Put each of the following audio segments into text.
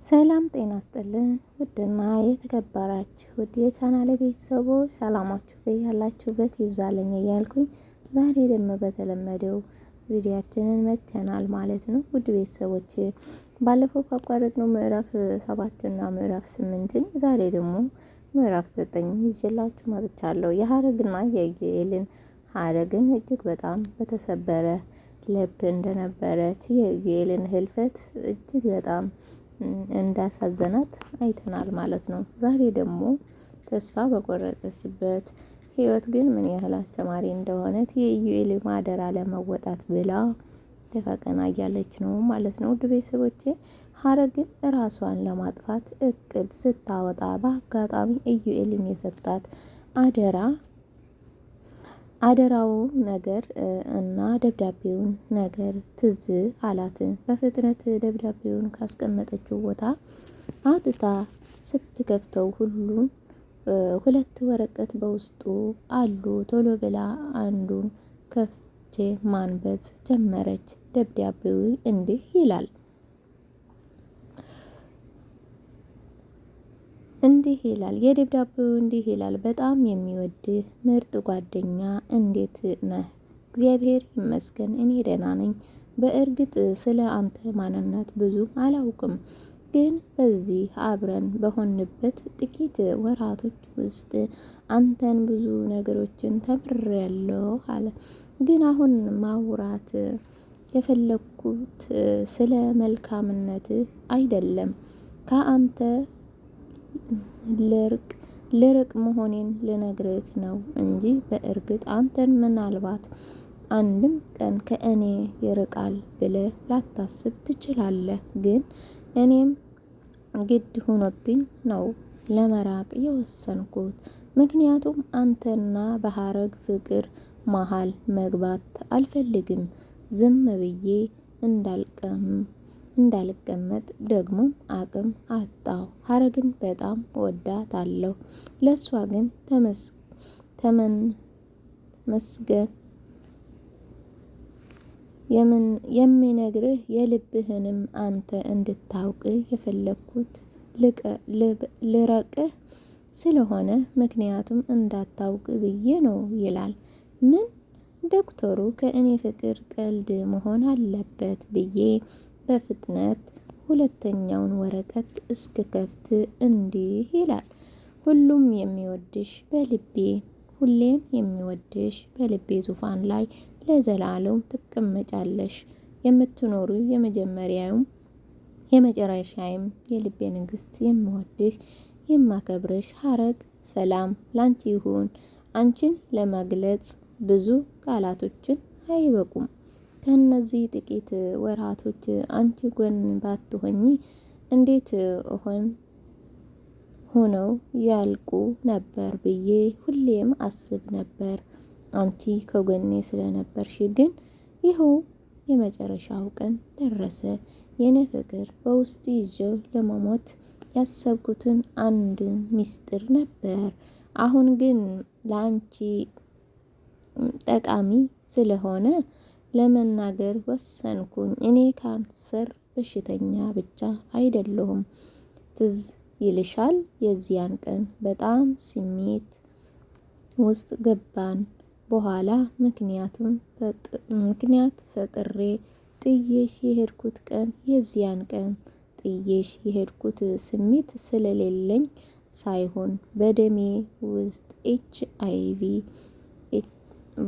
ሰላም ጤና ይስጥልን ውድና የተከበራችሁ ውድ የቻናሌ ቤተሰቦች ሰላማችሁ በያላችሁበት ይብዛልኝ እያልኩኝ ዛሬ ደግሞ በተለመደው ቪዲዮአችንን መጥተናል ማለት ነው። ውድ ቤተሰቦች ባለፈው ካቋረጥነው ምዕራፍ 7 እና ምዕራፍ 8 ዛሬ ደግሞ ምዕራፍ 9 ይዤላችሁ መጥቻለሁ። የሀረግና የኢዩኤልን ሀረግን እጅግ በጣም በተሰበረ ልብ እንደነበረች የኢዩኤልን ህልፈት እጅግ በጣም እንዳሳዘናት አይተናል ማለት ነው። ዛሬ ደግሞ ተስፋ በቆረጠችበት ህይወት ግን ምን ያህል አስተማሪ እንደሆነ የኢዩኤል ማደራ ለመወጣት ብላ ተፈቀና እያለች ነው ማለት ነው። ውድ ቤተሰቦቼ ሀረግን ራሷን ለማጥፋት እቅድ ስታወጣ በአጋጣሚ ኢዩኤልን የሰጣት አደራው ነገር እና ደብዳቤውን ነገር ትዝ አላት። በፍጥነት ደብዳቤውን ካስቀመጠችው ቦታ አውጥታ ስትከፍተው ሁለት ወረቀት በውስጡ አሉ። ቶሎ ብላ አንዱን ከፍቼ ማንበብ ጀመረች። ደብዳቤው እንዲህ ይላል የደብዳቤው እንዲህ ይላል። በጣም የሚወድህ ምርጥ ጓደኛ እንዴት ነህ? እግዚአብሔር ይመስገን እኔ ደህና ነኝ። በእርግጥ ስለ አንተ ማንነት ብዙ አላውቅም፣ ግን በዚህ አብረን በሆንበት ጥቂት ወራቶች ውስጥ አንተን ብዙ ነገሮችን ተምሬያለሁ አለ። ግን አሁን ማውራት የፈለኩት ስለ መልካምነትህ አይደለም፣ ከአንተ ልርቅ መሆኔን ልነግርህ ነው እንጂ በእርግጥ አንተን ምናልባት አንድም ቀን ከእኔ ይርቃል ብለህ ላታስብ ትችላለህ። ግን እኔም ግድ ሆኖብኝ ነው ለመራቅ የወሰንኩት። ምክንያቱም አንተና በሀረግ ፍቅር መሃል መግባት አልፈልግም። ዝም ብዬ እንዳልቀመጥ ደግሞ አቅም አጣሁ። ሀረግን በጣም ወዳታለሁ። ለሷ ግን ተመስገን የሚነግርህ የልብህንም አንተ እንድታውቅ የፈለኩት ልረቅህ ስለሆነ ምክንያቱም እንዳታውቅ ብዬ ነው ይላል። ምን ዶክተሩ ከእኔ ፍቅር ቀልድ መሆን አለበት ብዬ በፍጥነት ሁለተኛውን ወረቀት እስክከፍት እንዲህ ይላል። ሁሌም የሚወድሽ በልቤ ዙፋን ላይ ለዘላለም ትቀመጫለሽ። የምትኖሩ የመጀመሪያውም የመጨረሻዬም የልቤ ንግስት፣ የምወድሽ የማከብርሽ ሀረግ። ሰላም ላንቺ ይሁን። አንቺን ለመግለጽ ብዙ ቃላቶችን አይበቁም። ከነዚህ ጥቂት ወራቶች አንቺ ጎን ባትሆኚ እንዴት ሆነው ያልቁ ነበር ብዬ ሁሌም አስብ ነበር። አንቺ ከጎኔ ስለነበርሽ ግን ይኸው የመጨረሻው ቀን ደረሰ። የኔ ፍቅር በውስጥ ይዤው ለመሞት ያሰብኩትን አንድ ሚስጥር ነበር። አሁን ግን ለአንቺ ጠቃሚ ስለሆነ ለመናገር ወሰንኩኝ። እኔ ካንሰር በሽተኛ ብቻ አይደለሁም። ትዝ ይልሻል? የዚያን ቀን በጣም ስሜት ውስጥ ገባን በኋላ ምክንያት ፈጥሬ ጥዬሽ የሄድኩት ቀን። የዚያን ቀን ጥዬሽ የሄድኩት ስሜት ስለሌለኝ ሳይሆን በደሜ ውስጥ HIV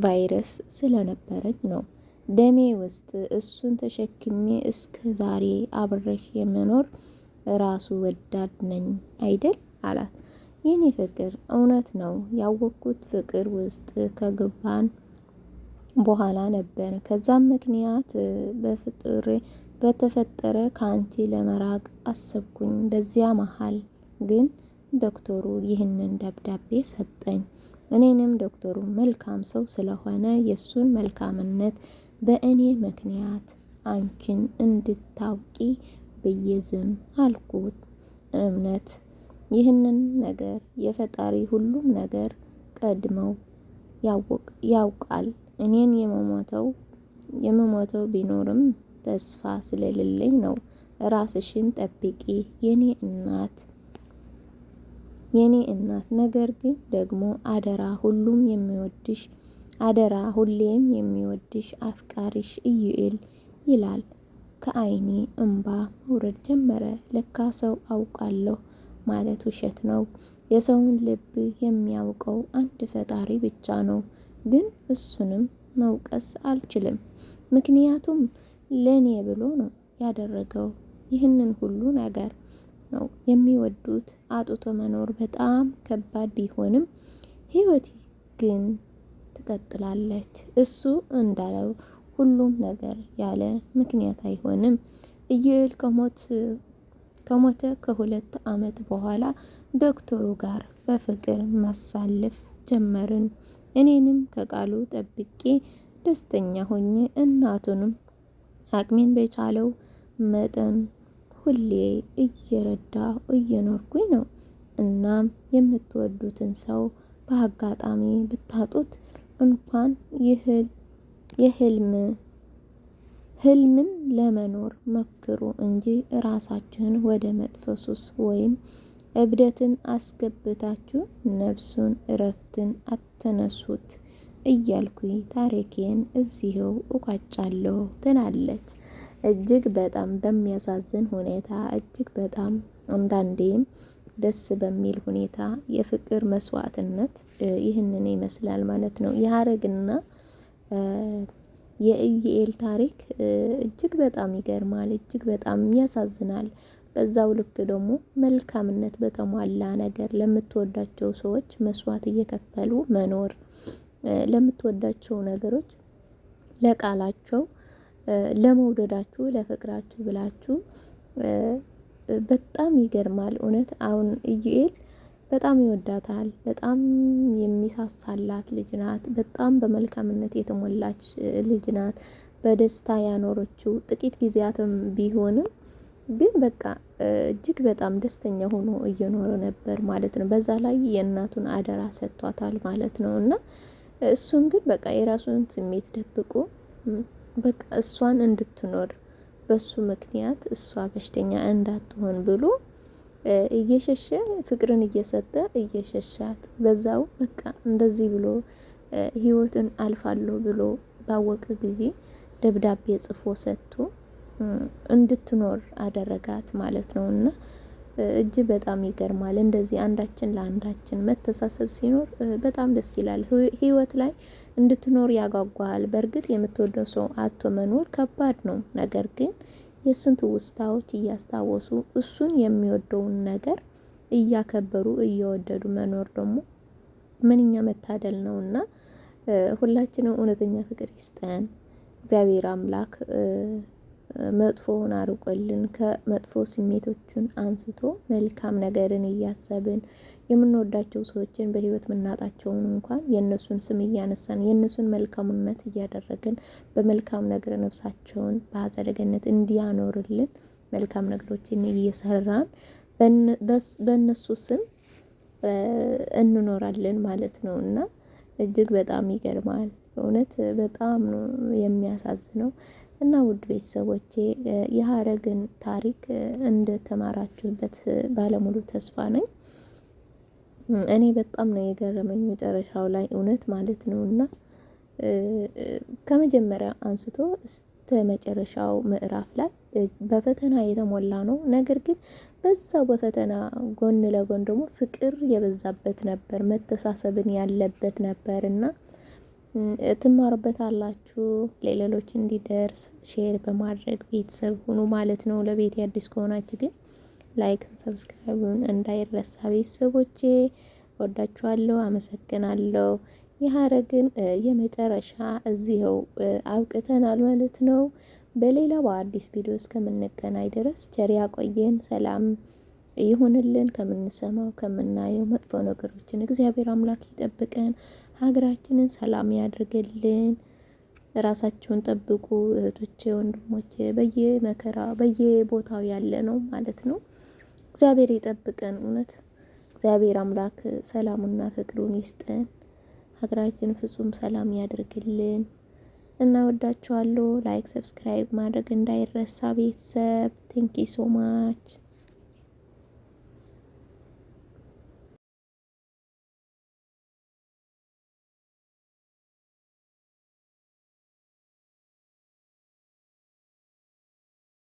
ቫይረስ ስለነበረች ነው። ደሜ ውስጥ እሱን ተሸክሜ እስከ ዛሬ አብረሽ የመኖር ራሱ ወዳድ ነኝ አይደል አላት። የኔ ፍቅር እውነት ነው ያወቅኩት ፍቅር ውስጥ ከገባን በኋላ ነበር። ከዛም ምክንያት በተፈጠረ ከአንቺ ለመራቅ አሰብኩኝ። በዚያ መሃል ግን ዶክተሩ ይህንን ደብዳቤ ሰጠኝ። እኔንም ዶክተሩ መልካም ሰው ስለሆነ የሱን መልካምነት በእኔ ምክንያት አንቺን እንድታውቂ ብዬ ዝም አልኩት። እምነት ይህንን ነገር የፈጣሪ ሁሉም ነገር ቀድመው ያውቃል። እኔን የመሞተው ቢኖርም ተስፋ ስለሌለኝ ነው ራስሽን ጠብቂ የኔ እናት። ነገር ግን ደግሞ አደራ ሁሌም የሚወድሽ አፍቃሪሽ ኢዩኤል ይላል። ከዓይኔ እንባ መውረድ ጀመረ። ለካ ሰው አውቃለሁ ማለት ውሸት ነው። የሰውን ልብ የሚያውቀው አንድ ፈጣሪ ብቻ ነው። ግን እሱንም መውቀስ አልችልም። ምክንያቱም ለኔ ብሎ ነው ያደረገው ይህንን ሁሉ ነገር ነው። የሚወዱት አጥቶ መኖር በጣም ከባድ ቢሆንም ህይወት ግን ትቀጥላለች። እሱ እንዳለው ሁሉም ነገር ያለ ምክንያት አይሆንም። ኢዩኤል ከሞተ ከ2 ዓመት በኋላ ዶክተሩ ጋር በፍቅር ማሳለፍ ጀመርን። እኔንም ከቃሉ ጠብቄ ደስተኛ ሆኜ እናቱንም አቅሜን በቻለው መጠን ሁሌ እየረዳሁ እየኖርኩኝ ነው። እናም የምትወዱትን ሰው በአጋጣሚ ብታጡት እንኳን ህልምን ለመኖር ሞክሩ እንጂ ራሳችሁን ወደ መጥፎ ሱስ ወይም እብደትን አስገብታችሁ ነፍሱን እረፍትን አትነሱት እያልኩኝ ታሪኬን እዚህው እቋጫለሁ ትላለች። እጅግ በጣም በሚያሳዝን ሁኔታ እጅግ በጣም አንዳንዴም ደስ በሚል ሁኔታ የፍቅር መስዋዕትነት ይህንን ይመስላል ማለት ነው። የሀረግና የኢዩኤል ታሪክ እጅግ በጣም ይገርማል፣ እጅግ በጣም ያሳዝናል። በዛው ልክ ደግሞ መልካምነት በተሟላ ነገር ለምትወዳቸው ሰዎች መስዋዕት እየከፈሉ መኖር፣ ለምትወዳቸው ነገሮች ለቃላቸው፣ ለመውደዳችሁ፣ ለፍቅራችሁ ብላችሁ በጣም ይገርማል እውነት። አሁን ኢዩኤል በጣም ይወዳታል። በጣም የሚሳሳላት ልጅ ናት። በጣም በመልካምነት የተሞላች ልጅ ናት። በደስታ ያኖረችው ጥቂት ጊዜያትም ቢሆንም ግን በቃ እጅግ በጣም ደስተኛ ሆኖ እየኖረ ነበር ማለት ነው። በዛ ላይ የእናቱን አደራ ሰጥቷታል ማለት ነው። እና እሱን ግን በቃ የራሱን ስሜት ደብቆ በቃ እሷን እንድትኖር በሱ ምክንያት እሷ በሽተኛ እንዳትሆን ብሎ እየሸሸ ፍቅርን እየሰጠ እየሸሻት በዛው በቃ እንደዚህ ብሎ ህይወትን አልፋለሁ ብሎ ባወቀ ጊዜ ደብዳቤ ጽፎ ሰጥቶ እንድትኖር አደረጋት ማለት ነው። እና እጅግ በጣም ይገርማል። እንደዚህ አንዳችን ለአንዳችን መተሳሰብ ሲኖር በጣም ደስ ይላል። ህይወት ላይ እንድትኖር ያጓጓል። በእርግጥ የምትወደው ሰው አቶ መኖር ከባድ ነው። ነገር ግን የእሱን ትውስታዎች እያስታወሱ እሱን የሚወደውን ነገር እያከበሩ እየወደዱ መኖር ደግሞ ምንኛ መታደል ነውና ሁላችንም እውነተኛ ፍቅር ይስጠን እግዚአብሔር አምላክ። መጥፎውን አርቆልን ከመጥፎ ስሜቶችን አንስቶ መልካም ነገርን እያሰብን የምንወዳቸው ሰዎችን በህይወት ምናጣቸውን እንኳን የእነሱን ስም እያነሳን የእነሱን መልካምነት እያደረግን በመልካም ነገር ነፍሳቸውን በአጸደ ገነት እንዲያኖርልን መልካም ነገሮችን እየሰራን በእነሱ ስም እንኖራለን ማለት ነው። እና እጅግ በጣም ይገርማል እውነት በጣም ነው የሚያሳዝነው። እና ውድ ቤተሰቦቼ የሀረግን ታሪክ እንደተማራችሁበት ባለሙሉ ተስፋ ነኝ። እኔ በጣም ነው የገረመኝ መጨረሻው ላይ እውነት ማለት ነው። እና ከመጀመሪያ አንስቶ እስከ መጨረሻው ምዕራፍ ላይ በፈተና የተሞላ ነው። ነገር ግን በዛው በፈተና ጎን ለጎን ደግሞ ፍቅር የበዛበት ነበር፣ መተሳሰብን ያለበት ነበር እና ትማሩበታላችሁ። ለሌሎች እንዲደርስ ሼር በማድረግ ቤተሰብ ሁኑ ማለት ነው። ለቤት አዲስ ከሆናችሁ ግን ላይክ ሰብስክራይቡን እንዳይረሳ። ቤተሰቦቼ ወዳችኋለሁ፣ አመሰግናለሁ። የሀረግን የመጨረሻ እዚህው አብቅተናል ማለት ነው። በሌላ በአዲስ ቪዲዮ እስከምንገናኝ ድረስ ቸር ያቆየን። ሰላም ይሁንልን። ከምንሰማው ከምናየው መጥፎ ነገሮችን እግዚአብሔር አምላክ ይጠብቀን። ሀገራችንን ሰላም ያድርግልን። ራሳቸውን ጠብቁ እህቶቼ፣ ወንድሞቼ በየመከራ በየቦታው ያለ ነው ማለት ነው። እግዚአብሔር ይጠብቀን። እውነት እግዚአብሔር አምላክ ሰላሙና ፍቅሩን ይስጠን። ሀገራችን ፍጹም ሰላም ያድርግልን። እና ወዳችኋለሁ። ላይክ ሰብስክራይብ ማድረግ እንዳይረሳ ቤተሰብ። ቴንኪ ሶ ማች